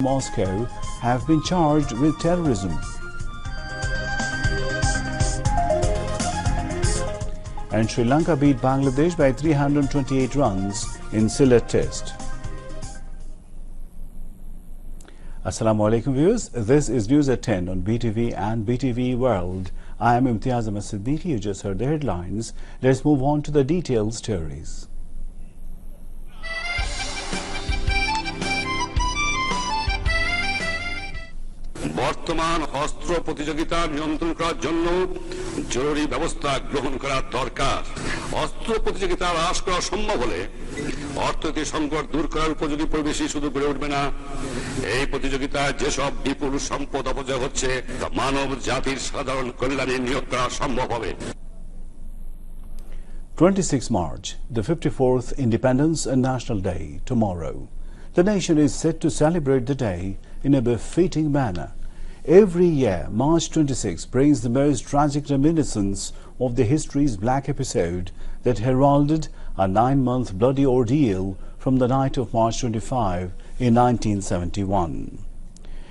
Moscow have been charged with terrorism. And Sri Lanka beat Bangladesh by 328 runs in Sylhet Test. Assalamu alaikum viewers, this is News at 10 on BTV and BTV World. I am Imtiaz Ahmed Siddiqui. You just heard the headlines. Let's move on to the detailed stories. বর্তমান অস্ত্র প্রতিযোগিতা নিয়ন্ত্রণ করার জন্য জরুরি ব্যবস্থা গ্রহণ করা দরকার। অস্ত্র প্রতিযোগিতা হ্রাস করা সম্ভব হলে অর্থনৈতিক সংকট দূর করার উপযোগী পরিবেশই শুধু গড়ে উঠবে না, এই প্রতিযোগিতায় যেসব বিপুল সম্পদ অপচয় হচ্ছে তা মানব জাতির সাধারণ কল্যাণে নিয়োগ করা সম্ভব হবে। 26 March, the 54th Independence and National Day, tomorrow. The nation is set to celebrate the day in a befitting manner. Every year, March 26 brings the most tragic reminiscence of the history's black episode that heralded a 9-month bloody ordeal from the night of March 25 in 1971.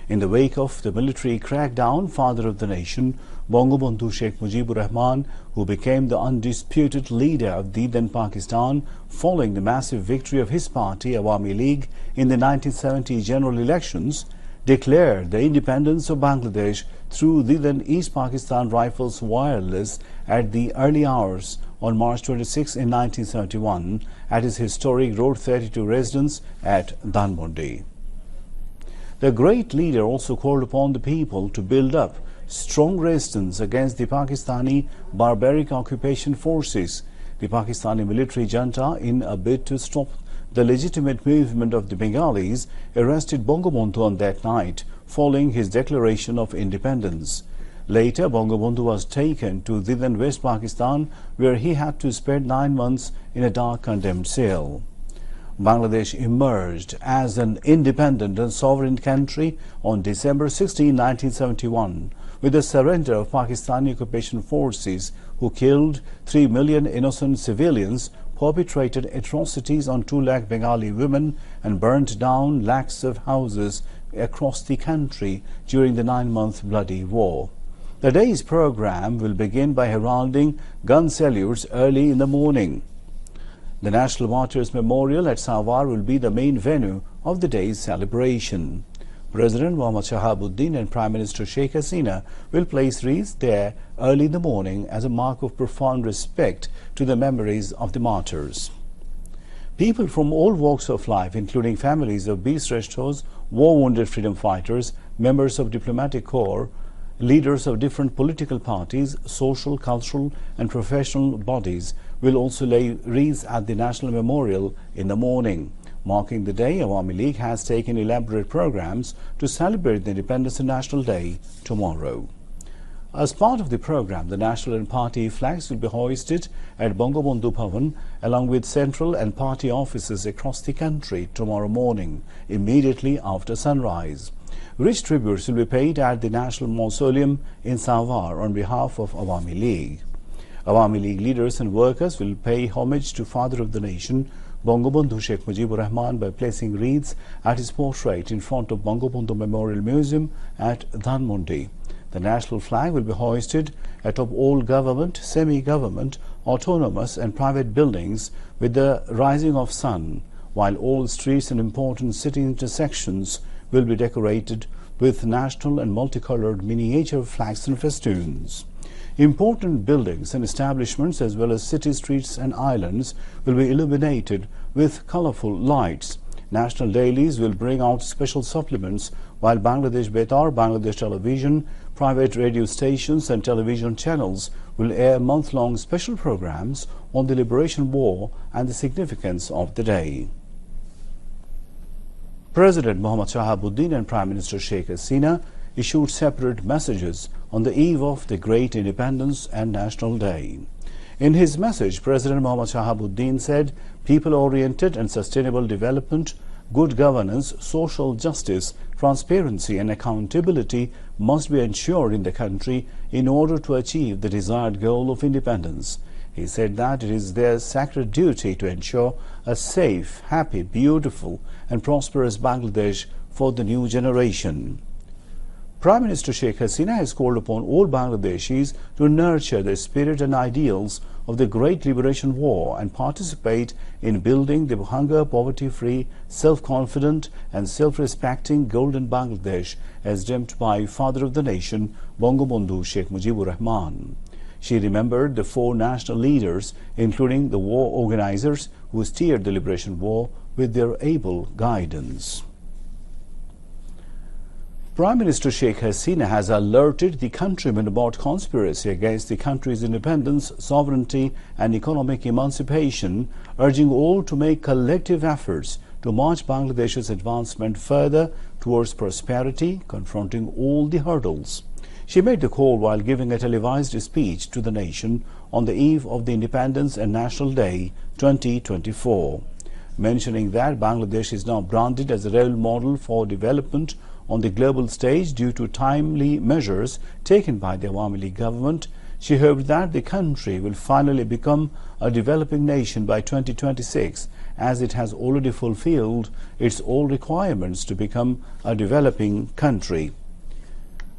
In the wake of the military crackdown, father of the nation, Bangabandhu Sheikh Mujibur Rahman, who became the undisputed leader of the then Pakistan following the massive victory of his party, Awami League, in the 1970 general elections, declared the independence of Bangladesh through the then East Pakistan Rifles wireless at the early hours on March 26 in 1971 at his historic Road 32 residence at Dhanmondi. The great leader also called upon the people to build up strong resistance against the Pakistani barbaric occupation forces. The Pakistani military junta, in a bid to stop the legitimate movement of the Bengalis, arrested Bangabandhu on that night following his declaration of independence. Later, Bangabandhu was taken to the then West Pakistan, where he had to spend 9 months in a dark condemned cell. Bangladesh emerged as an independent and sovereign country on December 16, 1971, with the surrender of Pakistani occupation forces who killed 3 million innocent civilians, perpetrated atrocities on 2 lakh Bengali women, and burnt down lakhs of houses across the country during the 9-month bloody war. The day's program will begin by heralding gun salutes early in the morning. The National Martyrs Memorial at Savar will be the main venue of the day's celebration. President Mohammad Shahabuddin and Prime Minister Sheikh Hasina will place wreaths there early in the morning as a mark of profound respect to the memories of the martyrs. People from all walks of life, including families of beast restos, war-wounded freedom fighters, members of diplomatic corps, leaders of different political parties, social, cultural and professional bodies, will also lay wreaths at the National Memorial in the morning. Marking the day, Awami League has taken elaborate programs to celebrate the Independence and National Day tomorrow. As part of the program, the national and party flags will be hoisted at Bangabandhu Bhavan along with central and party offices across the country tomorrow morning, immediately after sunrise. Rich tributes will be paid at the National Mausoleum in Savar on behalf of Awami League. Awami League leaders and workers will pay homage to Father of the Nation, Bangabandhu Sheikh Mujibur Rahman, by placing wreaths at his portrait in front of Bangabandhu Memorial Museum at Dhanmondi. The national flag will be hoisted atop all government, semi-government, autonomous and private buildings with the rising of sun, while all streets and important city intersections will be decorated with national and multicolored miniature flags and festoons. Important buildings and establishments as well as city streets and islands will be illuminated with colorful lights. National dailies will bring out special supplements, while Bangladesh Betar, Bangladesh Television, private radio stations and television channels will air month-long special programs on the Liberation War and the significance of the day. President Mohammad Shahabuddin and Prime Minister Sheikh Hasina issued separate messages on the eve of the great Independence and National Day. In his message, President Mohammad Shahabuddin said, people-oriented and sustainable development, good governance, social justice, transparency and accountability must be ensured in the country in order to achieve the desired goal of independence. He said that it is their sacred duty to ensure a safe, happy, beautiful and prosperous Bangladesh for the new generation. Prime Minister Sheikh Hasina has called upon all Bangladeshis to nurture the spirit and ideals of the Great Liberation War and participate in building the hunger, poverty-free, self-confident and self-respecting golden Bangladesh as dreamt by Father of the Nation, Bangabandhu Sheikh Mujibur Rahman. She remembered the 4 national leaders, including the war organizers who steered the Liberation War with their able guidance. Prime Minister Sheikh Hasina has alerted the countrymen about conspiracy against the country's independence, sovereignty and economic emancipation, urging all to make collective efforts to march Bangladesh's advancement further towards prosperity, confronting all the hurdles. She made the call while giving a televised speech to the nation on the eve of the Independence and National Day 2024, mentioning that Bangladesh is now branded as a role model for development on the global stage due to timely measures taken by the Awami League government. She hoped that the country will finally become a developing nation by 2026, as it has already fulfilled its all requirements to become a developing country.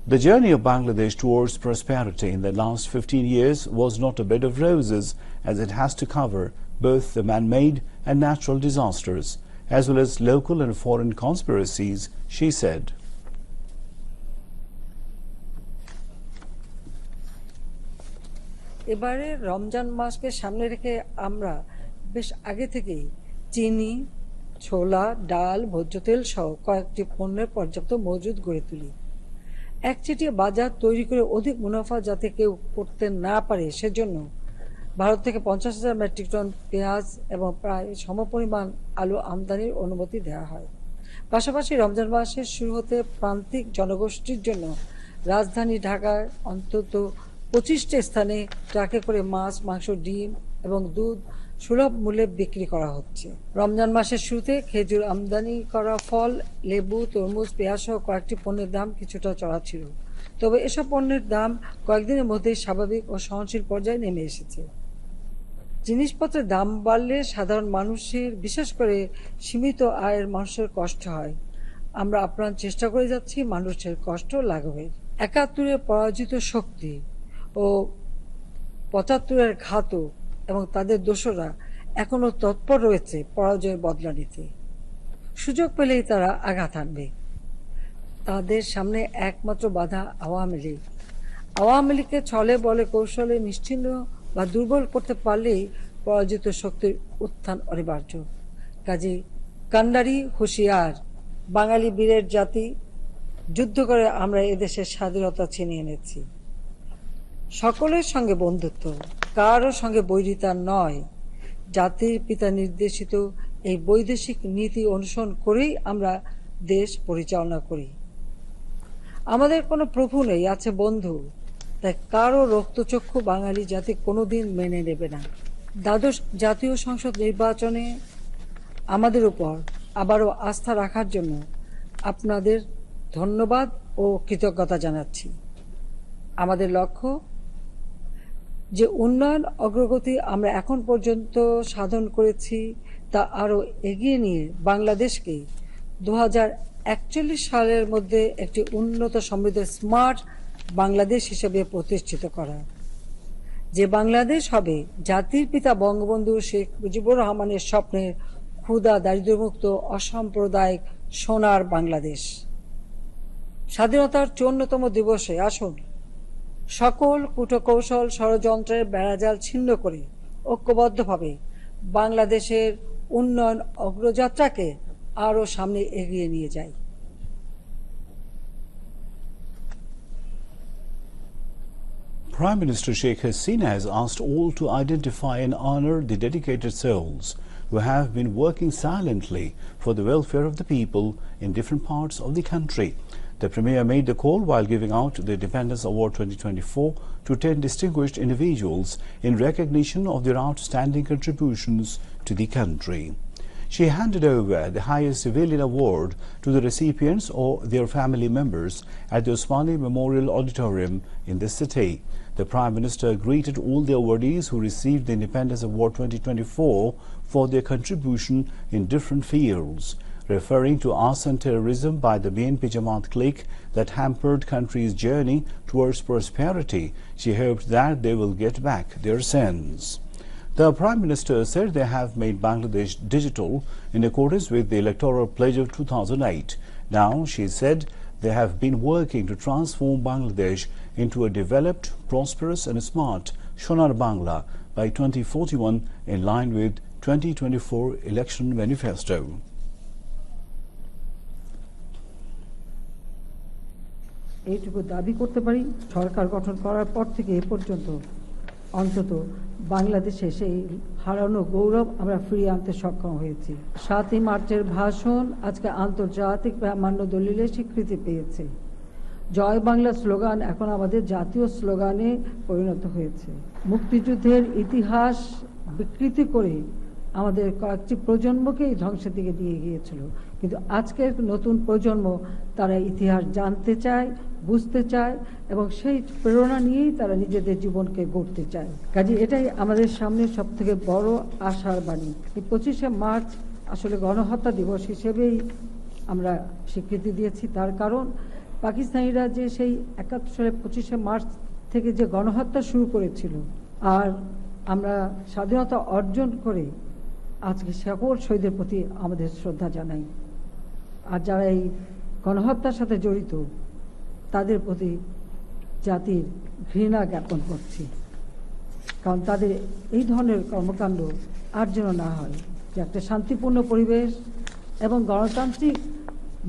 The journey of Bangladesh towards prosperity in the last 15 years was not a bed of roses, as it has to cover both the man-made and natural disasters, as well as local and foreign conspiracies, she said. এবারে রমজান মাসকে সামনে রেখে আমরা বেশ আগে থেকেই চিনি, ছোলা, ডাল, ভোজ্য তেল সহ কয়েকটি পণ্যের পর্যাপ্ত মজুদ গড়ে তুলি। একচেটিয়া বাজার তৈরি করে অধিক মুনাফা যাতে কেউ করতে না পারে সেজন্য ভারত থেকে 50,000 মেট্রিক টন পেঁয়াজ এবং প্রায় সমপরিমাণ আলু আমদানির অনুমতি দেওয়া হয়। পাশাপাশি রমজান মাসের শুরু হতে প্রান্তিক জনগোষ্ঠীর জন্য রাজধানী ঢাকায় অন্তত 25টি স্থানে ট্রাকে করে মাছ, মাংস, ডিম এবং দুধ সুলভ মূল্যে বিক্রি করা হচ্ছে। রমজান মাসের শুরুতে খেজুর, আমদানি করা ফল, লেবু, তরমুজ, পেঁয়াজ সহ কয়েকটি পণ্যের দাম কিছুটা চড়া ছিল, তবে এসব পণ্যের দাম কয়েকদিনের মধ্যেই স্বাভাবিক ও সহনশীল পর্যায়ে নেমে এসেছে। জিনিসপত্রের দাম বাড়লে সাধারণ মানুষের, বিশেষ করে সীমিত আয়ের মানুষের কষ্ট হয়। আমরা আপ্রাণ চেষ্টা করে যাচ্ছি মানুষের কষ্ট লাঘবের। 71-এর পরাজিত শক্তি ও 75-এর ঘাতক এবং তাদের দোসররা এখনো তৎপর রয়েছে পরাজয়ের বদলা নিতে। সুযোগ পেলেই তারা আঘাত হানবে। তাদের সামনে একমাত্র বাধা আওয়ামী লীগ। আওয়ামী লীগকে ছলে বলে কৌশলে নিশ্চিহ্ন বা দুর্বল করতে পারলেই পরাজিত শক্তির উত্থান অনিবার্য। কাজেই কান্ডারি হুঁশিয়ার, বাঙালি বীরের জাতি, যুদ্ধ করে আমরা এদেশের স্বাধীনতা ছিনিয়ে এনেছি। সকলের সঙ্গে বন্ধুত্ব, কারো সঙ্গে বৈরিতা নয়। জাতির পিতা নির্দেশিত এই বৈদেশিক নীতি অনুসরণ করেই আমরা দেশ পরিচালনা করি। আমাদের কোনো প্রভু নেই, আছে বন্ধু। তাই কারো রক্তচক্ষু বাঙালি জাতি কোনোদিন মেনে নেবে না। দ্বাদশ জাতীয় সংসদ নির্বাচনে আমাদের উপর আবারও আস্থা রাখার জন্য আপনাদের ধন্যবাদ ও কৃতজ্ঞতা জানাচ্ছি। আমাদের লক্ষ্য, যে উন্নয়ন অগ্রগতি আমরা এখন পর্যন্ত সাধন করেছি তা আরও এগিয়ে নিয়ে বাংলাদেশকে 2041 সালের মধ্যে একটি উন্নত, সমৃদ্ধ, স্মার্ট বাংলাদেশ হিসেবে প্রতিষ্ঠিত করা। যে বাংলাদেশ হবে জাতির পিতা বঙ্গবন্ধু শেখ মুজিবুর রহমানের স্বপ্নের ক্ষুধা, দারিদ্র্যমুক্ত, অসাম্প্রদায়িক সোনার বাংলাদেশ। স্বাধীনতার 54তম দিবসে আসুন সকল কূটকৌশল, ষড়যন্ত্রের বেড়াজাল ছিন্ন করে ঐক্যবদ্ধভাবে বাংলাদেশের উন্নয়ন অগ্রযাত্রাকে আরও সামনে এগিয়ে নিয়ে যাই। Prime Minister Sheikh Hasina has asked all to identify and honor the dedicated souls who have been working silently for the welfare of the people in different parts of the country. The Premier made the call while giving out the Independence Award 2024 to 10 distinguished individuals in recognition of their outstanding contributions to the country. She handed over the highest civilian award to the recipients or their family members at the Osmani Memorial Auditorium in the city. The Prime Minister greeted all the awardees who received the Independence Award 2024 for their contribution in different fields. referring to arson terrorism by the BNP Jamaat clique that hampered country's journey towards prosperity. She hoped that they will get back their sins. The Prime Minister said they have made Bangladesh digital in accordance with the Electoral Pledge of 2008. Now, she said, they have been working to transform Bangladesh into a developed, prosperous and smart Sonar Bangla by 2041 in line with 2024 election manifesto. এইটুকু দাবি করতে পারি সরকার গঠন করার পর থেকে এ পর্যন্ত অন্তত বাংলাদেশে সেই হারানো গৌরব আমরা ফিরিয়ে আনতে সক্ষম হয়েছি। 7ই মার্চের ভাষণ আজকে আন্তর্জাতিক মান্য দলিলে স্বীকৃতি পেয়েছে। জয় বাংলা স্লোগান এখন আমাদের জাতীয় স্লোগানে পরিণত হয়েছে। মুক্তিযুদ্ধের ইতিহাস বিকৃতি করে আমাদের কয়েকটি প্রজন্মকেই ধ্বংসের দিকে দিয়ে গিয়েছিল, কিন্তু আজকের নতুন প্রজন্ম তারা ইতিহাস জানতে চায়, বুঝতে চায় এবং সেই প্রেরণা নিয়েই তারা নিজেদের জীবনকে গড়তে চায়। কাজে এটাই আমাদের সামনে সবথেকে বড় আশার বাণী। এই 25শে মার্চ আসলে গণহত্যা দিবস হিসেবেই আমরা স্বীকৃতি দিয়েছি। তার কারণ পাকিস্তানিরা যে সেই 71 সালে 25শে মার্চ থেকে যে গণহত্যা শুরু করেছিল, আর আমরা স্বাধীনতা অর্জন করে আজকে সকল শহীদের প্রতি আমাদের শ্রদ্ধা জানাই। আর যারা এই গণহত্যার সাথে জড়িত তাদের প্রতি জাতির ঘৃণা জ্ঞাপন করছি, কারণ তাদের এই ধরনের কর্মকাণ্ড আর যেন না হয়। যে একটা শান্তিপূর্ণ পরিবেশ এবং গণতান্ত্রিক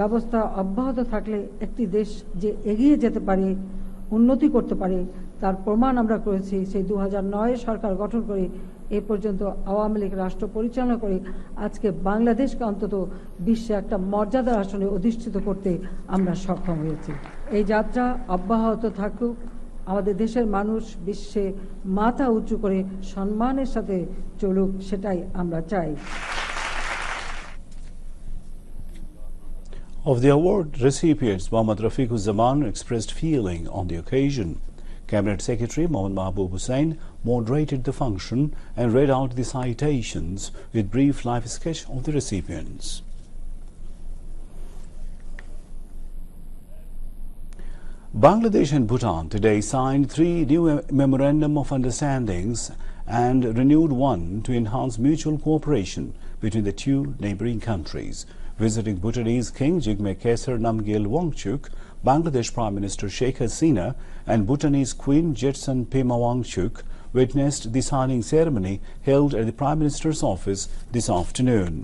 ব্যবস্থা অব্যাহত থাকলে একটি দেশ যে এগিয়ে যেতে পারে, উন্নতি করতে পারে, তার প্রমাণ আমরা করেছি। সেই 2009 সরকার গঠন করে এ পর্যন্ত আওয়ামী লীগ রাষ্ট্র পরিচালনা করে আজকে বাংলাদেশকে অন্তত বিশ্বে একটা মর্যাদার আসনে অধিষ্ঠিত করতে আমরা সক্ষম হয়েছি। এই যাত্রা অব্যাহত থাকুক, আমাদের দেশের মানুষ বিশ্বে মাথা উঁচু করে সম্মানের সাথে চলুক, সেটাই আমরা চাই। Of the award recipients, Mohammad Rafiquzzaman expressed feeling on the occasion. Cabinet Secretary Mohammad Mahbub Hussain moderated the function and read out the citations with brief life sketch of the recipients. Bangladesh and Bhutan today signed 3 new Memorandum of Understandings and renewed one to enhance mutual cooperation between the two neighboring countries. Visiting Bhutanese King Jigme Khesar Namgyel Wangchuk, Bangladesh Prime Minister Sheikh Hasina and Bhutanese Queen Jetsun Pema Wangchuk witnessed the signing ceremony held at the Prime Minister's office this afternoon.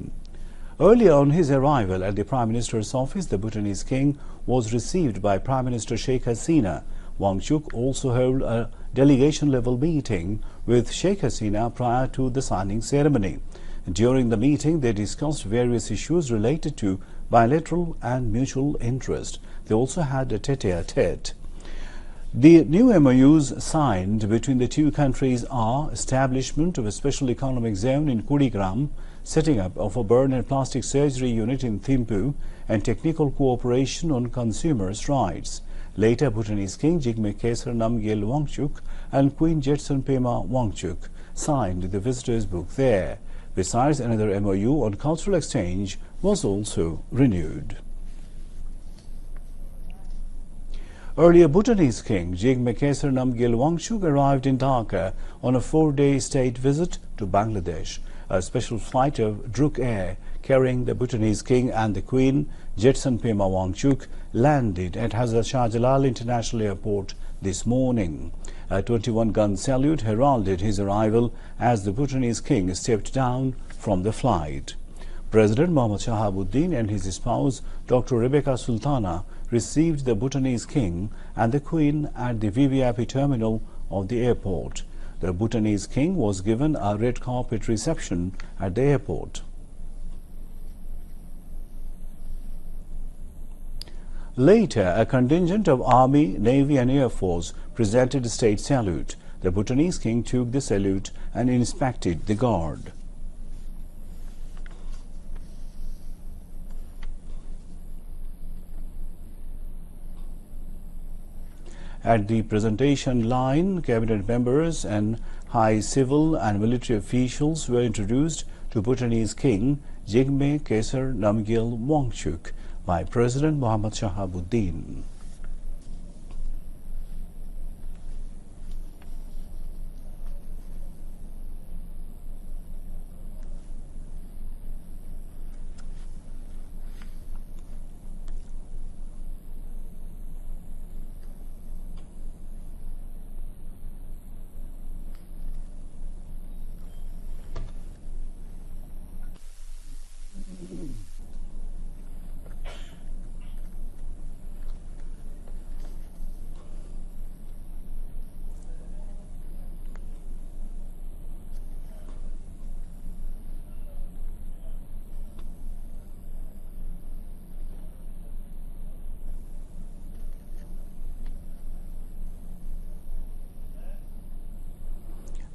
Earlier on his arrival at the Prime Minister's office, the Bhutanese king was received by Prime Minister Sheikh Hasina. Wangchuk also held a delegation-level meeting with Sheikh Hasina prior to the signing ceremony. During the meeting, they discussed various issues related to bilateral and mutual interest. They also had a tete-a-tete. The new MOUs signed between the two countries are establishment of a special economic zone in Kurigram, setting up of a burn and plastic surgery unit in Thimphu, and technical cooperation on consumers' rights. Later, Bhutanese King Jigme Khesar Namgyel Wangchuk and Queen Jetsun Pema Wangchuk signed the visitors' book there. Besides, another MOU on cultural exchange was also renewed. Earlier, Bhutanese King Jigme Khesar Namgyel Wangchuk arrived in Dhaka on a 4-day state visit to Bangladesh. A special flight of Druk Air carrying the Bhutanese King and the Queen, Jetsun Pema Wangchuk, landed at Hazrat Shah Jalal International Airport this morning. A 21-gun salute heralded his arrival as the Bhutanese king stepped down from the flight. President Mohammad Shahabuddin and his spouse, Dr. Rebecca Sultana, received the Bhutanese king and the queen at the VVIP terminal of the airport. The Bhutanese king was given a red carpet reception at the airport. Later, a contingent of Army, Navy and Air Force presented a state salute. The Bhutanese king took the salute and inspected the guard. At the presentation line, cabinet members and high civil and military officials were introduced to Bhutanese king Jigme Kesar Namgyel Wangchuk by President Mohammad Shahabuddin.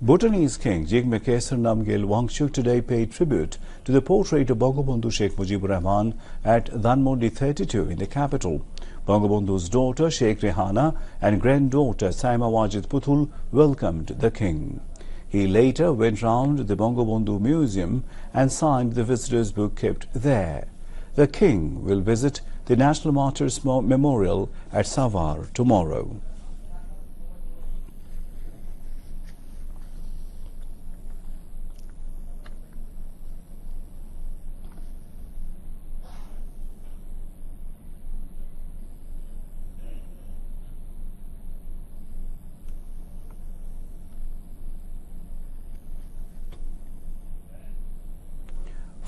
Bhutanese King Jigme Kesar Namgyel Wangchuk today paid tribute to the portrait of Bangabandhu Sheikh Mujibur Rahman at Dhanmondi 32 in the capital. Bangabandhu's daughter Sheikh Rehana and granddaughter Saima Wajid Putul welcomed the king. He later went round the Bangabandhu Museum and signed the visitors' book kept there. The king will visit the National Martyrs Memorial at Savar tomorrow.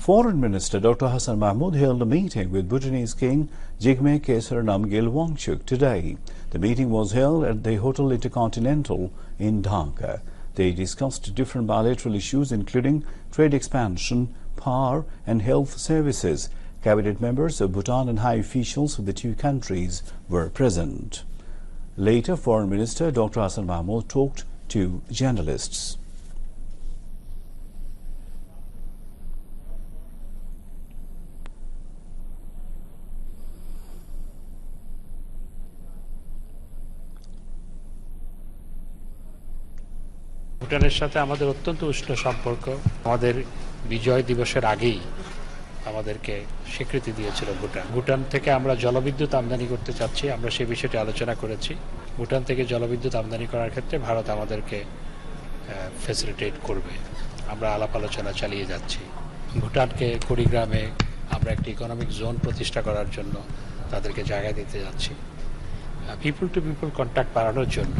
Foreign Minister Dr. Hassan Mahmood held a meeting with Bhutanese King Jigme Kesar Namgyel Wangchuk today. The meeting was held at the Hotel Intercontinental in Dhaka. They discussed different bilateral issues including trade expansion, power and health services. Cabinet members of Bhutan and high officials of the two countries were present. Later, Foreign Minister Dr. Hassan Mahmood talked to journalists. ভুটানের সাথে আমাদের অত্যন্ত উষ্ণ সম্পর্ক। আমাদের বিজয় দিবসের আগেই আমাদেরকে স্বীকৃতি দিয়েছিল ভুটান থেকে আমরা জলবিদ্যুৎ আমদানি করতে চাচ্ছি। আমরা সেই বিষয়টি আলোচনা করেছি। ভুটান থেকে জলবিদ্যুৎ আমদানি করার ক্ষেত্রে ভারত আমাদেরকে ফ্যাসিলিটেট করবে। আমরা আলাপ আলোচনা চালিয়ে যাচ্ছি। ভুটানকে কুড়িগ্রামে আমরা একটি ইকোনমিক জোন প্রতিষ্ঠা করার জন্য তাদেরকে জায়গা দিতে যাচ্ছি। পিপল টু পিপল কন্ট্যাক্ট বাড়ানোর জন্য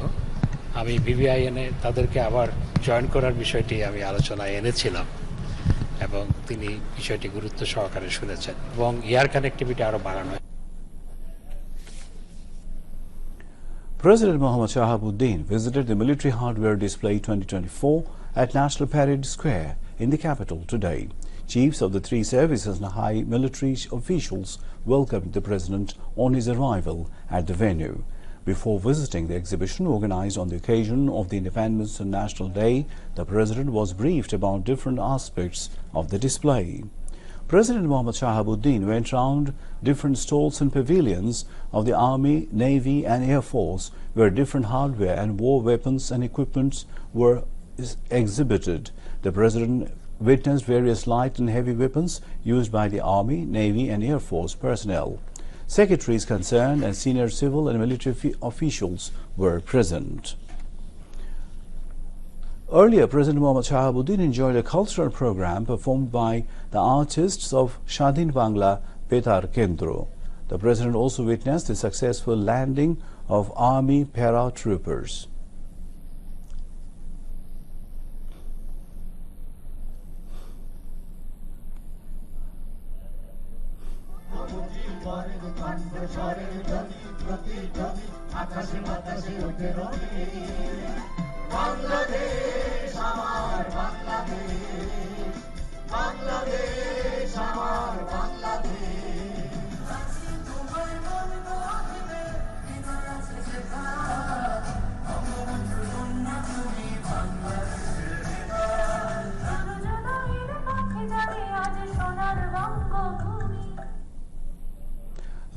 আমি বিবিআইএনে তাদেরকে আবার জয়েন করার বিষয়টি আমি আলোচনায় এনেছিলাম এবং তিনি বিষয়টি গুরুত্ব সহকারে শুনেছেন এবং এয়ার কানেক্টিভিটি আরো বাড়ানো। President Mohammad Shahabuddin visited the Military Hardware Display 2024 at National Parade Square in the capital today. Chiefs of the three services and high military officials welcomed the president on his arrival at the venue. Before visiting the exhibition organized on the occasion of the Independence and National Day, the President was briefed about different aspects of the display. President Mohammad Shahabuddin went round different stalls and pavilions of the Army, Navy and Air Force where different hardware and war weapons and equipments were exhibited. The President witnessed various light and heavy weapons used by the Army, Navy and Air Force personnel. Secretaries concerned and senior civil and military officials were present. Earlier, President Mohammad Shahabuddin enjoyed a cultural program performed by the artists of Shadin Bangla Betar Kendro. The President also witnessed the successful landing of Army paratroopers.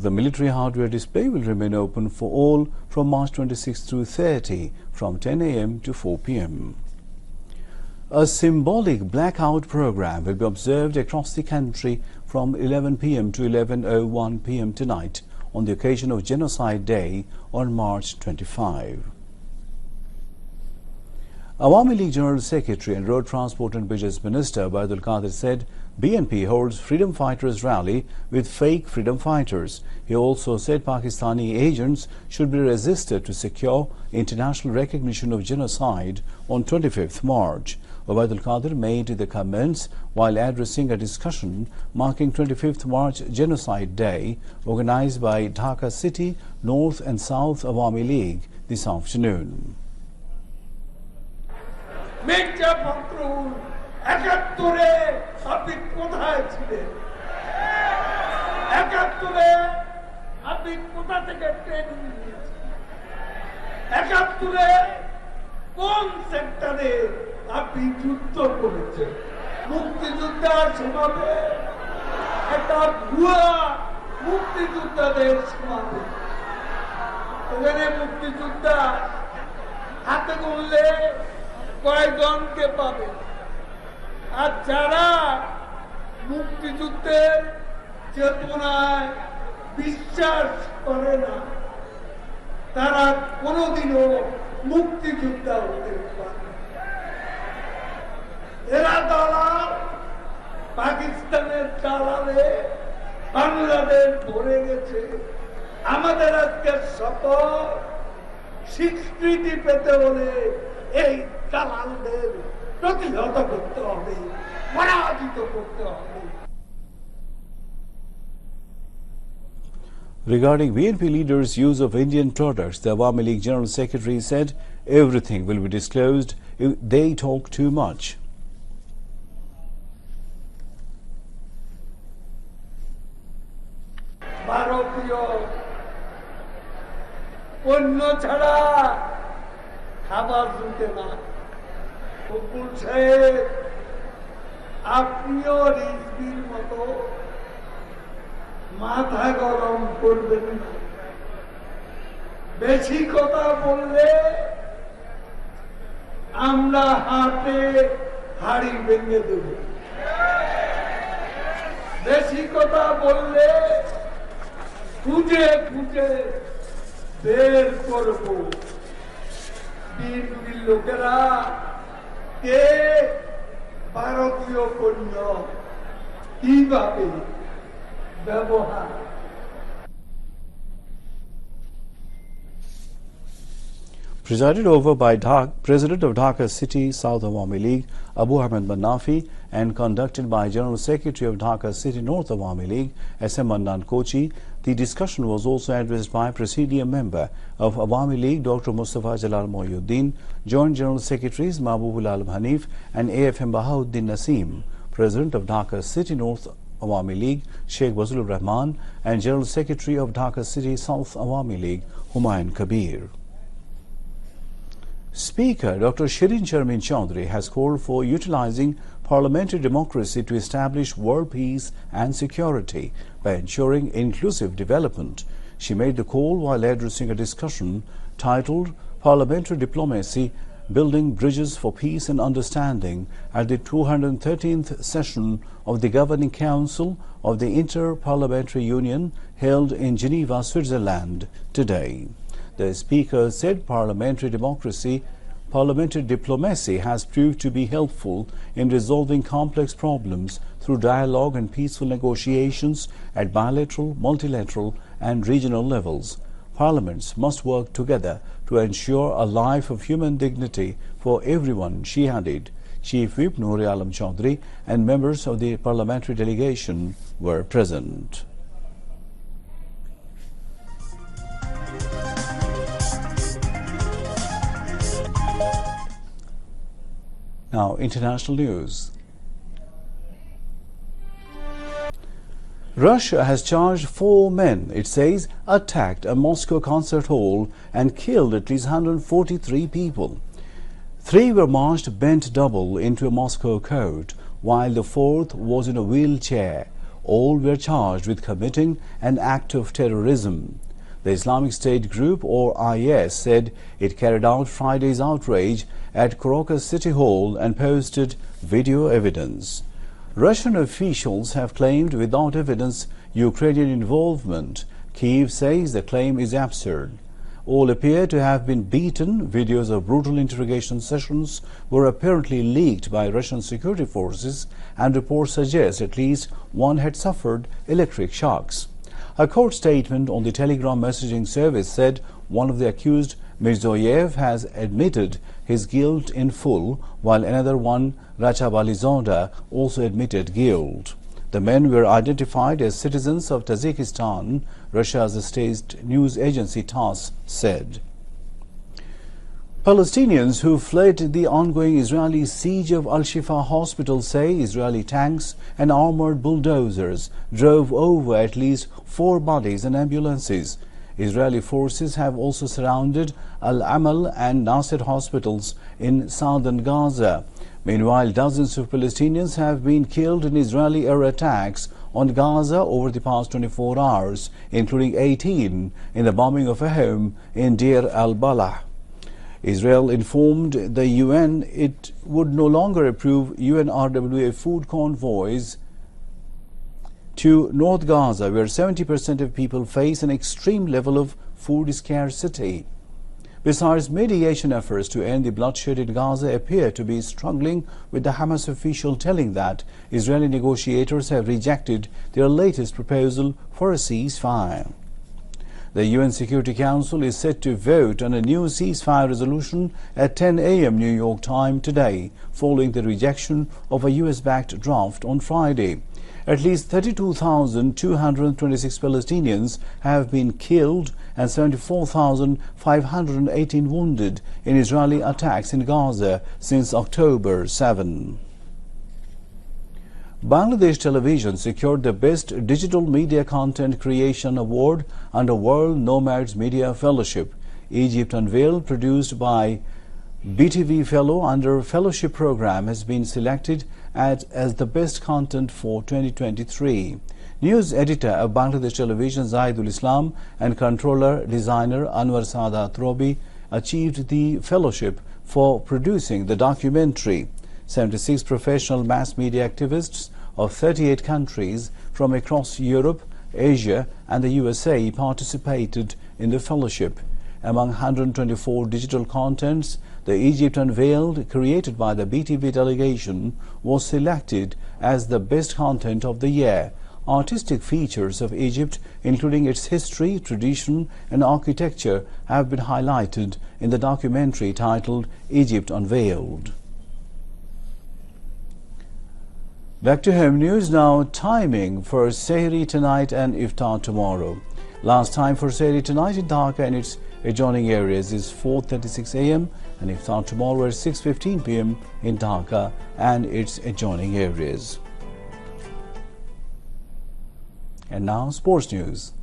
The military hardware display will remain open for all from March 26 through 30 from 10 a.m. to 4 p.m. A symbolic blackout program will be observed across the country from 11 p.m. to 11:01 p.m. tonight on the occasion of Genocide Day on March 25. Awami League General Secretary and Road Transport and Bridges Minister Qadir said BNP holds freedom fighters rally with fake freedom fighters. He also said Pakistani agents should be resisted to secure international recognition of genocide on 25th March. Qadir made the comments while addressing a discussion marking 25th March Genocide Day organized by Dhaka City North and South Awami League this afternoon. Mirza Fakhrul ৭১-এ আপনি কোথায় ছিলেন? ৭১-এ আপনি কোথা থেকে training নিয়েছেন? ৭১-এ কোন সেক্টরে আপনি যুদ্ধ করেছেন? মুক্তিযোদ্ধার সমাবেশ একটা ভুয়া মুক্তিযোদ্ধাদের সমাবেশ। এখানে মুক্তিযোদ্ধা হাতে গুনলে কয়েকজনকে পাবে, আর যারা মুক্তিযুদ্ধের চেতনায় বিশ্বাস করে না তারা কোনোদিনও মুক্তিযোদ্ধা হতে পারে। এরা দালাল, পাকিস্তানের দালালে বাংলাদেশ ভরে গেছে। আমাদের আজকে শপথ স্বীকৃতি পেতে হলে এই দালালদের প্রতিহত করতে হবে, পরাজিত করতে হবে। Regarding BNP leaders' use of Indian products, the Awami League General Secretary said everything will be disclosed if they talk too much. ভারতীয় পণ্য ছাড়া খাবার জুটে না। ফখরুল সাহেব, আপনিও রিজভির মতো মাথা গরম করবেন না। বেশি কথা বললে আমরা হাতে হাড়ি ভেঙে দেব। বেশি কথা বললে খুঁজে খুঁজে বের করব। বিএনপির লোকেরা কে ভারতীয় পণ্য কিভাবে ব্যবহার। Presided over by President of Dhaka City South Awami League Abu Ahmed Manafi and conducted by General Secretary of Dhaka City North Awami League SM Mannan Kochi, the discussion was also addressed by Presidium Member of Awami League Dr. Mustafa Jalal Mohyuddin, Joint General Secretaries Mahbubul Alam Hanif and AFM Bahauddin Naseem, President of Dhaka City North Awami League Sheikh Wazlur Rahman and General Secretary of Dhaka City South Awami League Humayun Kabir. Speaker Dr. Shirin Sharmin Chaudhary has called for utilizing parliamentary democracy to establish world peace and security by ensuring inclusive development. She made the call while addressing a discussion titled Parliamentary Diplomacy Building Bridges for Peace and Understanding at the 213th session of the Governing Council of the Inter-Parliamentary Union held in Geneva, Switzerland today. The speaker said parliamentary diplomacy has proved to be helpful in resolving complex problems through dialogue and peaceful negotiations at bilateral, multilateral and regional levels. Parliaments must work together to ensure a life of human dignity for everyone, she added. Chief Whip Noor Alam Chaudhary and members of the parliamentary delegation were present. Now, international news. Russia has charged 4 men, it says, attacked a Moscow concert hall and killed at least 143 people. 3 were marched bent double into a Moscow court, while the 4th was in a wheelchair. All were charged with committing an act of terrorism. The Islamic State group, or IS, said it carried out Friday's outrage at Caracas City Hall and posted video evidence. Russian officials have claimed without evidence Ukrainian involvement. Kyiv says the claim is absurd. All appear to have been beaten. Videos of brutal interrogation sessions were apparently leaked by Russian security forces, and reports suggest at least one had suffered electric shocks. A court statement on the Telegram messaging service said one of the accused, Mirzoyev, has admitted his guilt in full, while another one, Rachabalizada, also admitted guilt. The men were identified as citizens of Tajikistan, Russia's state news agency TASS said. Palestinians who fled the ongoing Israeli siege of Al-Shifa hospital say Israeli tanks and armored bulldozers drove over at least 4 bodies and ambulances. Israeli forces have also surrounded Al-Amal and Nasser hospitals in southern Gaza. Meanwhile, dozens of Palestinians have been killed in Israeli air attacks on Gaza over the past 24 hours, including 18 in the bombing of a home in Deir al-Balah. Israel informed the UN it would no longer approve UNRWA food convoys to North Gaza, where 70% of people face an extreme level of food scarcity. Besides, mediation efforts to end the bloodshed in Gaza appear to be struggling, with the Hamas official telling that Israeli negotiators have rejected their latest proposal for a ceasefire. The UN Security Council is set to vote on a new ceasefire resolution at 10 a.m. New York time today, following the rejection of a US-backed draft on Friday. At least 32,226 Palestinians have been killed and 74,518 wounded in Israeli attacks in Gaza since October 7. Bangladesh television secured the Best Digital Media Content Creation Award under World Nomads Media Fellowship. Egypt Unveiled, produced by BTV Fellow under Fellowship Program, has been selected as the best content for 2023. News editor of Bangladesh Television Zaidul Islam and controller designer Anwar Sadat Robi achieved the fellowship for producing the documentary. 76 professional mass media activists of 38 countries from across Europe, Asia and the USA participated in the fellowship. Among 124 digital contents, the Egypt Unveiled, created by the BTV delegation, was selected as the best content of the year. Artistic features of Egypt, including its history, tradition and architecture, have been highlighted in the documentary titled Egypt Unveiled. Back to home news now. Timing for Sehri tonight and Iftar tomorrow. Last time for Sehri tonight in Dhaka and its adjoining areas is 4:36 a.m. and Iftar tomorrow at 6:15 p.m. in Dhaka and its adjoining areas. And now sports news.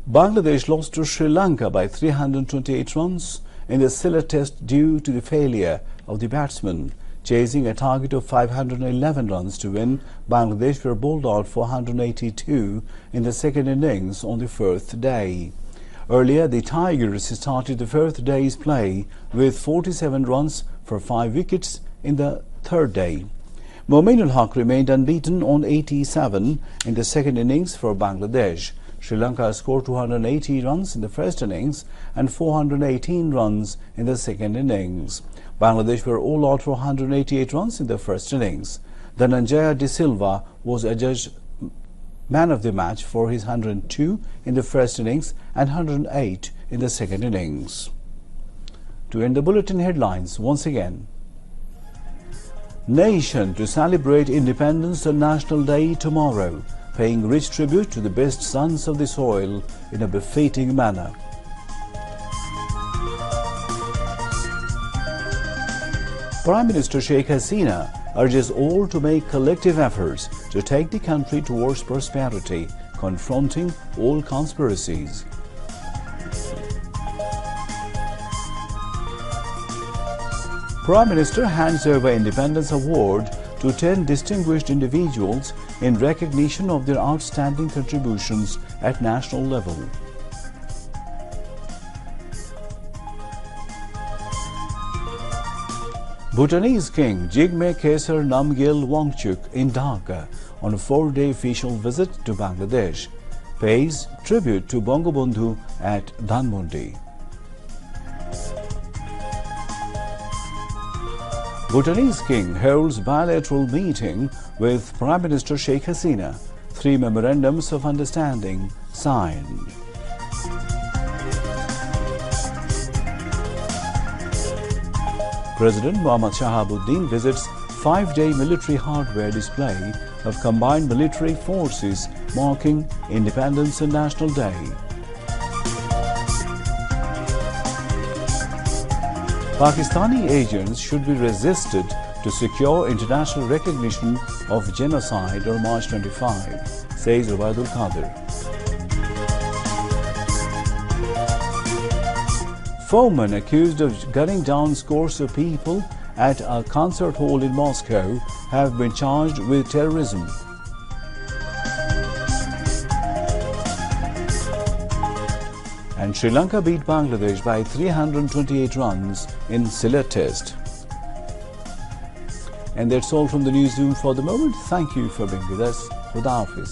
Bangladesh lost to Sri Lanka by 328 runs in the Silla Test due to the failure of the batsmen. Chasing a target of 511 runs to win, Bangladesh were bowled out for 182 in the second innings on the fourth day. Earlier, the Tigers started the fourth day's play with 47 runs for 5 wickets in the third day. Mominul Haq remained unbeaten on 87 in the second innings for Bangladesh. Sri Lanka scored 280 runs in the first innings and 418 runs in the second innings. Bangladesh were all out for 188 runs in the first innings. Dhananjaya De Silva was adjudged man of the match for his 102 in the first innings and 108 in the second innings. To end the bulletin headlines once again. Nation to celebrate Independence and National Day tomorrow, paying rich tribute to the best sons of the soil in a befitting manner. Prime Minister Sheikh Hasina urges all to make collective efforts to take the country towards prosperity confronting old conspiracies. Prime Minister hands over Independence Award to 10 distinguished individuals in recognition of their outstanding contributions at national level. Bhutanese King Jigme Khesar Namgyel Wangchuk in Dhaka on a 4-day official visit to Bangladesh pays tribute to Bangabandhu at Dhanmondi. Bhutanese King holds bilateral meeting with Prime Minister Sheikh Hasina. 3 memorandums of understanding signed. President Muhammad Shahabuddin visits 5-day military hardware display of combined military forces marking Independence and National Day. Pakistani agents should be resisted to secure international recognition of genocide on March 25, says Ubaidul Qadir. Foremen accused of gunning down scores of people at a concert hall in Moscow have been charged with terrorism. And Sri Lanka beat Bangladesh by 328 runs in Sylhet Test. And that's all from the newsroom for the moment. Thank you for being with us. Khuda Hafiz.